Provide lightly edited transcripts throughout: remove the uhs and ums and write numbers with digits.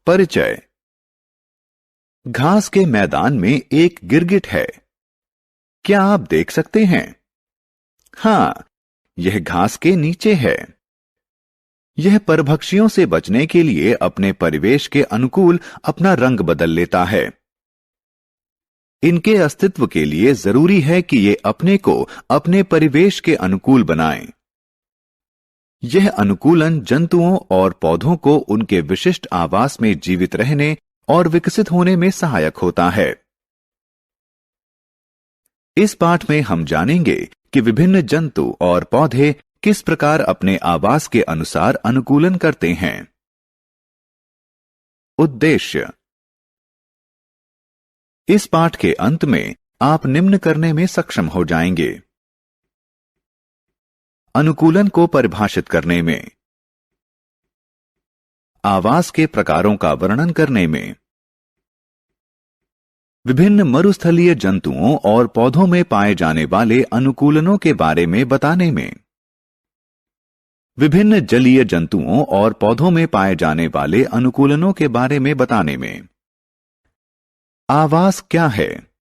परिचय। घास के मैदान में एक गिरगिट है। क्या आप देख सकते हैं? हां, यह घास के नीचे है। यह परभक्षियों से बचने के लिए अपने परिवेश के अनुकूल अपना रंग बदल लेता है। इनके अस्तित्व के लिए जरूरी है कि ये अपने को अपने परिवेश के अनुकूल बनाएं। यह अनुकूलन जंतुओं और पौधों को उनके विशिष्ट आवास में जीवित रहने और विकसित होने में सहायक होता है। इस पाठ में हम जानेंगे कि विभिन्न जंतु और पौधे किस प्रकार अपने आवास के अनुसार अनुकूलन करते हैं। उद्देश्य। इस पाठ के अंत में आप निम्न करने में सक्षम हो जाएंगे। अनुकूलन को परिभाषित करने में, आवास के प्रकारों का वर्णन करने में, विभिन्न मरुस्थलीय जंतुओं और पौधों में पाए जाने वाले अनुकूलनों के बारे में बताने में, विभिन्न जलीय जंतुओं और पौधों में पाए जाने वाले अनुकूलनों के बारे में बताने में। आवास क्या है?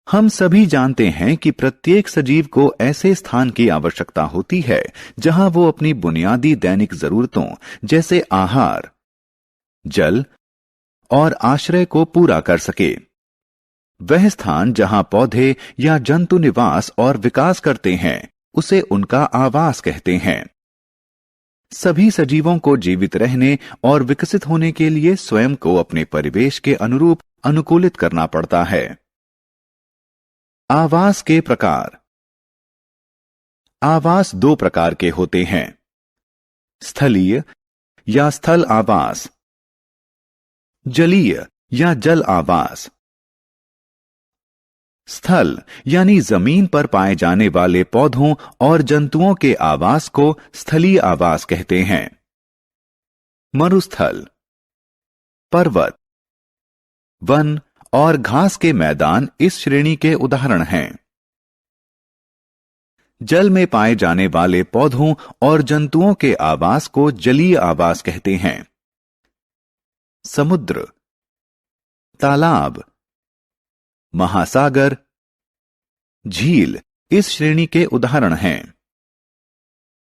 हम सभी जानते हैं कि प्रत्येक सजीव को ऐसे स्थान की आवश्यकता होती है जहां वो अपनी बुनियादी दैनिक जरूरतों जैसे आहार, जल और आश्रय को पूरा कर सके। वह स्थान जहां पौधे या जंतु निवास और विकास करते हैं उसे उनका आवास कहते हैं। सभी सजीवों को जीवित रहने और विकसित होने के लिए स्वयं को अपने परिवेश के अनुरूप अनुकूलित करना पड़ता है। आवास के प्रकार। आवास दो प्रकार के होते हैं, स्थलीय या स्थल आवास, जलीय या जल आवास। स्थल यानी जमीन पर पाए जाने वाले पौधों और जंतुओं के आवास को स्थलीय आवास कहते हैं। मरुस्थल, पर्वत, वन और घास के मैदान इस श्रेणी के उदाहरण हैं। जल में पाए जाने वाले पौधों और जंतुओं के आवास को जलीय आवास कहते हैं। समुद्र, तालाब, महासागर, झील इस श्रेणी के उदाहरण हैं।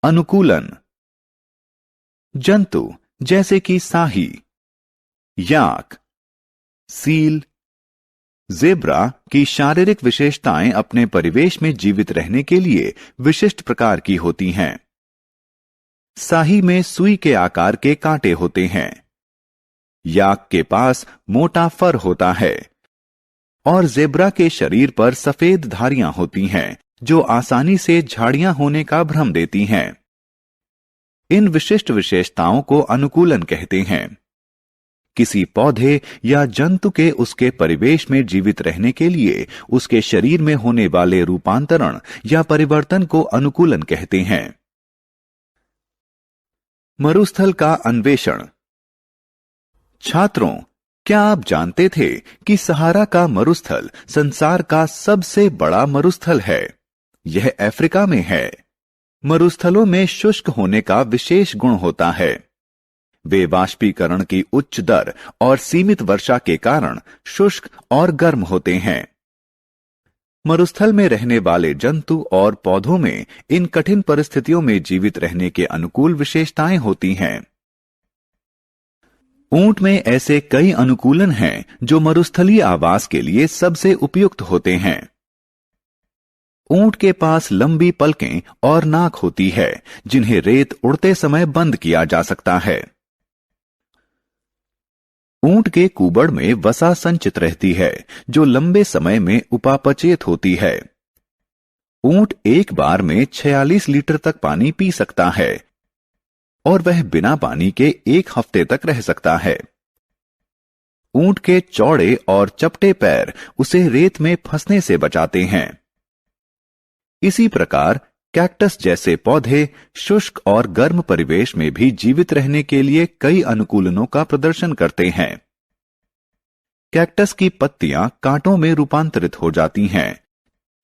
अनुकूलन। जंतु जैसे कि साही, याक, सील, ज़ेब्रा की शारीरिक विशेषताएं अपने परिवेश में जीवित रहने के लिए विशिष्ट प्रकार की होती हैं। साही में सुई के आकार के कांटे होते हैं। याक के पास मोटा फर होता है और ज़ेब्रा के शरीर पर सफेद धारियां होती हैं जो आसानी से झाड़ियां होने का भ्रम देती हैं। इन विशिष्ट विशेषताओं को अनुकूलन कहते हैं। किसी पौधे या जंतु के उसके परिवेश में जीवित रहने के लिए उसके शरीर में होने वाले रूपांतरण या परिवर्तन को अनुकूलन कहते हैं। मरुस्थल का अन्वेषण। छात्रों, क्या आप जानते थे कि सहारा का मरुस्थल संसार का सबसे बड़ा मरुस्थल है? यह अफ्रीका में है। मरुस्थलों में शुष्क होने का विशेष गुण होता है। वे वाष्पीकरण की उच्च दर और सीमित वर्षा के कारण शुष्क और गर्म होते हैं। मरुस्थल में रहने वाले जंतु और पौधों में इन कठिन परिस्थितियों में जीवित रहने के अनुकूल विशेषताएं होती हैं। ऊंट में ऐसे कई अनुकूलन हैं जो मरुस्थलीय आवास के लिए सबसे उपयुक्त होते हैं। ऊंट के पास लंबी पलकें और नाक होती है जिन्हें रेत उड़ते समय बंद किया जा सकता है। ऊंट के कूबड़ में वसा संचित रहती है जो लंबे समय में उपापचयित होती है। ऊंट एक बार में 46 लीटर तक पानी पी सकता है और वह बिना पानी के 1 हफ्ते तक रह सकता है। ऊंट के चौड़े और चपटे पैर उसे रेत में फंसने से बचाते हैं। इसी प्रकार कैक्टस जैसे पौधे शुष्क और गर्म परिवेश में भी जीवित रहने के लिए कई अनुकूलनों का प्रदर्शन करते हैं। कैक्टस की पत्तियां कांटों में रूपांतरित हो जाती हैं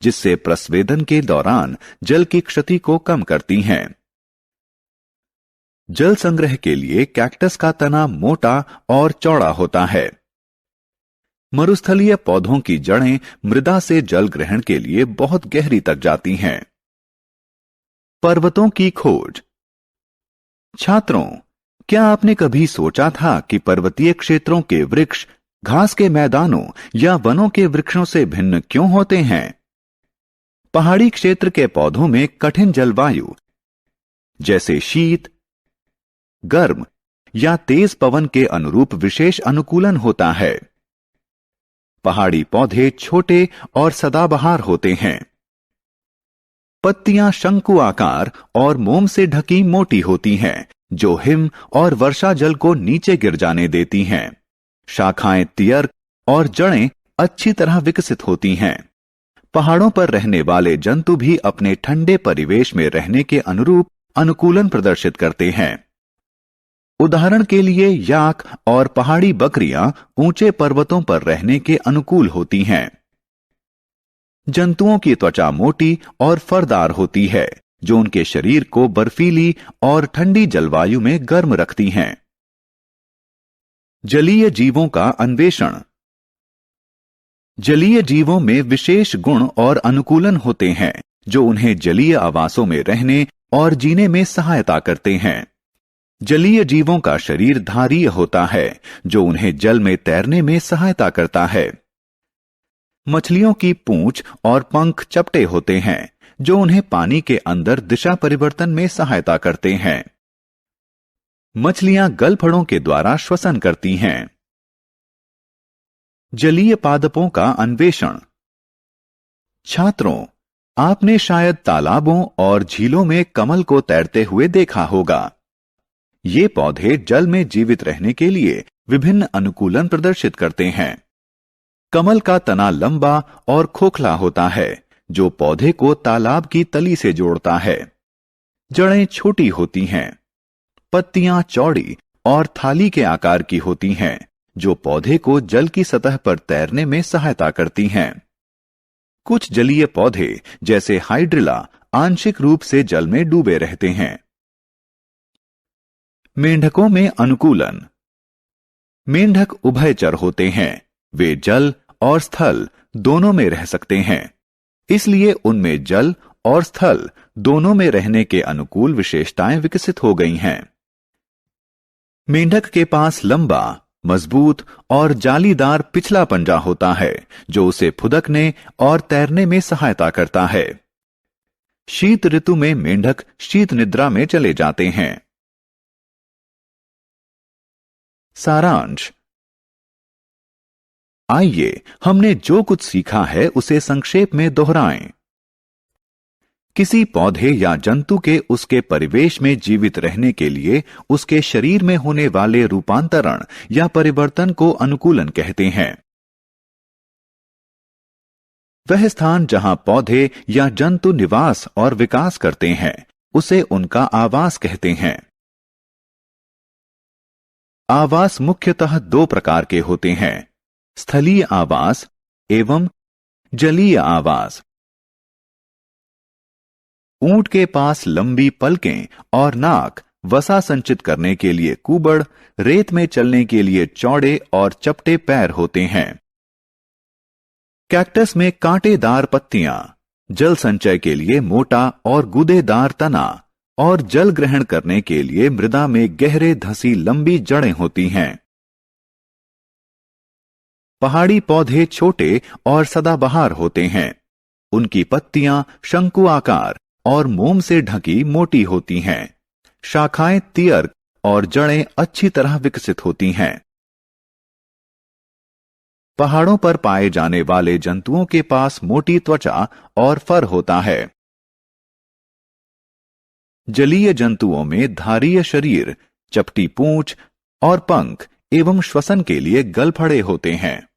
जिससे प्रस्वेदन के दौरान जल की क्षति को कम करती हैं। जल संग्रह के लिए कैक्टस का तना मोटा और चौड़ा होता है। मरुस्थलीय पौधों की जड़ें मृदा से जल ग्रहण के लिए बहुत गहरी तक जाती हैं। पर्वतों की खोज। छात्रों, क्या आपने कभी सोचा था कि पर्वतीय क्षेत्रों के वृक्ष घास के मैदानों या वनों के वृक्षों से भिन्न क्यों होते हैं? पहाड़ी क्षेत्र के पौधों में कठिन जलवायु जैसे शीत, गर्म या तेज पवन के अनुरूप विशेष अनुकूलन होता है। पहाड़ी पौधे छोटे और सदाबहार होते हैं। पत्तियां शंकु आकार और मोम से ढकी मोटी होती हैं, जो हिम और वर्षा जल को नीचे गिर जाने देती हैं। शाखाएं तियर्क और जड़ें अच्छी तरह विकसित होती हैं। पहाड़ों पर रहने वाले जंतु भी अपने ठंडे परिवेश में रहने के अनुरूप अनुकूलन प्रदर्शित करते हैं। उदाहरण के लिए याक और पहाड़ी बकरियां ऊंचे पर्वतों पर रहने के अनुकूल होती हैं। जंतुओं की त्वचा मोटी और फरदार होती है, जो उनके शरीर को बर्फीली और ठंडी जलवायु में गर्म रखती हैं। जलीय जीवों का अन्वेषण। जलीय जीवों में विशेष गुण और अनुकूलन होते हैं, जो उन्हें जलीय आवासों में रहने और जीने में सहायता करते हैं। जलीय जीवों का शरीर धारीय होता है, जो उन्हें जल में तैरने में सहायता करता है। मछलियों की पूंछ और पंख चपटे होते हैं, जो उन्हें पानी के अंदर दिशा परिवर्तन में सहायता करते हैं। मछलियां गलफड़ों के द्वारा श्वसन करती हैं। जलीय पादपों का अन्वेषण। छात्रों, आपने शायद तालाबों और झीलों में कमल को तैरते हुए देखा होगा। ये पौधे जल में जीवित रहने के लिए विभिन्न अनुकूलन प्रदर्शित करते हैं। कमल का तना लंबा और खोखला होता है, जो पौधे को तालाब की तली से जोड़ता है। जड़ें छोटी होती हैं। पत्तियां चौड़ी और थाली के आकार की होती हैं, जो पौधे को जल की सतह पर तैरने में सहायता करती हैं। कुछ जलीय पौधे जैसे हाइड्रिला आंशिक रूप से जल में डूबे रहते हैं। मेंढकों में अनुकूलन। मेंढक उभयचर होते हैं। वे जल और स्थल दोनों में रह सकते हैं, इसलिए उनमें जल और स्थल दोनों में रहने के अनुकूल विशेषताएं विकसित हो गई हैं। मेंढक के पास लंबा, मजबूत और जालीदार पिछला पंजा होता है, जो उसे फुदकने और तैरने में सहायता करता है। शीत ऋतु में मेंढक शीत निद्रा में चले जाते हैं। सारांश। आइए हमने जो कुछ सीखा है उसे संक्षेप में दोहराएं। किसी पौधे या जंतु के उसके परिवेश में जीवित रहने के लिए उसके शरीर में होने वाले रूपांतरण या परिवर्तन को अनुकूलन कहते हैं। वह स्थान जहां पौधे या जंतु निवास और विकास करते हैं, उसे उनका आवास कहते हैं। आवास मुख्यतः दो प्रकार के होते हैं, स्थलीय आवास एवं जलीय आवास। ऊंट के पास लंबी पलकें और नाक वसा संचित करने के लिए कुबड़, रेत में चलने के लिए चौड़े और चपटे पैर होते हैं। कैक्टस में कांटेदार पत्तियां, जल संचय के लिए मोटा और गूदेदार तना और जल ग्रहण करने के लिए मृदा में गहरे धंसी लंबी जड़ें होती हैं। पहाड़ी पौधे छोटे और सदाबहार होते हैं। उनकी पत्तियां शंकु आकार और मोम से ढकी मोटी होती हैं। शाखाएं तियर्क और जड़ें अच्छी तरह विकसित होती हैं। पहाड़ों पर पाए जाने वाले जंतुओं के पास मोटी त्वचा और फर होता है। जलीय जंतुओं में धारीय शरीर, चपटी पूंछ और पंख एवं श्वसन के लिए गलफड़े होते हैं।